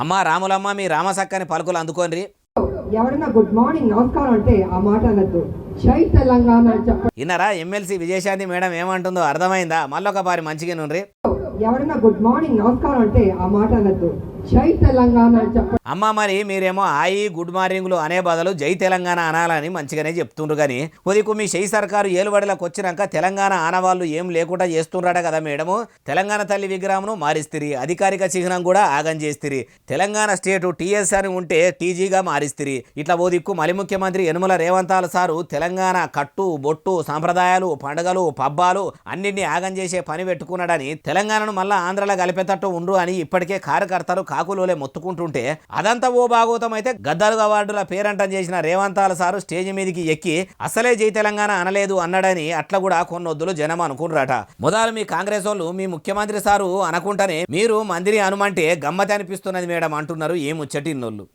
అమ్మా రాములమ్మ మీ రామసక్కని పలుకులు అందుకోండి. ఎవరైనా గుడ్ మార్నింగ్ నమస్కారం అంటే ఆ మాట అనద్దు. జై తెలంగాణ అని చెప్పండి. ఇన్నరా ఎమ్మెల్సీ విజయశాంతి మేడం ఏమంటుందో అర్థమైందా? మళ్ళొక పారి మంచిగా నుండ్రి. ఎవరైనా గుడ్ మార్నింగ్ నమస్కారం అంటే ఆ మాట అనద్దు. జై తెలంగాణ అని చెప్పండి. అమ్మ మరి మీరేమో హాయి గుడ్ మార్నింగ్లు అనే బదులు జై తెలంగాణ అనాలని మంచిగానే చెప్తుండ్రు. కానీ ఉదికు మీ షెయి సర్కారు ఏలుబడిలోకి వచ్చినాక తెలంగాణ ఆనవాళ్ళు ఏం లేకుండా చేస్తుండ్రట కదా మేడము. తెలంగాణ తల్లి విగ్రహంను మారిస్తిరి, అధికారిక చిహ్నం కూడా ఆగం చేస్తిరి. తెలంగాణ స్టేటు టీఎస్ అని ఉంటే టీజీగా మారిస్తిరి. ఇట్లా ఓ దిక్కు మలి ముఖ్యమంత్రి యనుమల రేవంతాల సారు తెలంగాణ కట్టు బొట్టు సాంప్రదాయాలు పండుగలు పబ్బాలు అన్నింటినీ ఆగం చేసే పని పెట్టుకున్నాడని తెలంగాణను మళ్ళా ఆంధ్రలో కలిపేటట్టు ఉండ్రు అని ఇప్పటికే కార్యకర్తలు కాకులోలే మొత్తుకుంటుంటే అదంతా ఓ భాగవతం అయితే గద్దలు అవార్డుల పేరంటం చేసిన రేవంతాల సారు స్టేజ్ మీదకి ఎక్కి అసలే జై తెలంగాణ అనలేదు అన్నాడని అట్లా కూడా కొన్నొద్దులు జనం అనుకుంటారట. మొదలు మీ కాంగ్రెస్ వాళ్ళు మీ ముఖ్యమంత్రి సారు అనుకుంటానే మీరు మందిరి అనుమంటే గమ్మతి అనిపిస్తున్నది మేడం అంటున్నారు. ఏముచ్చటిన్నోళ్ళు.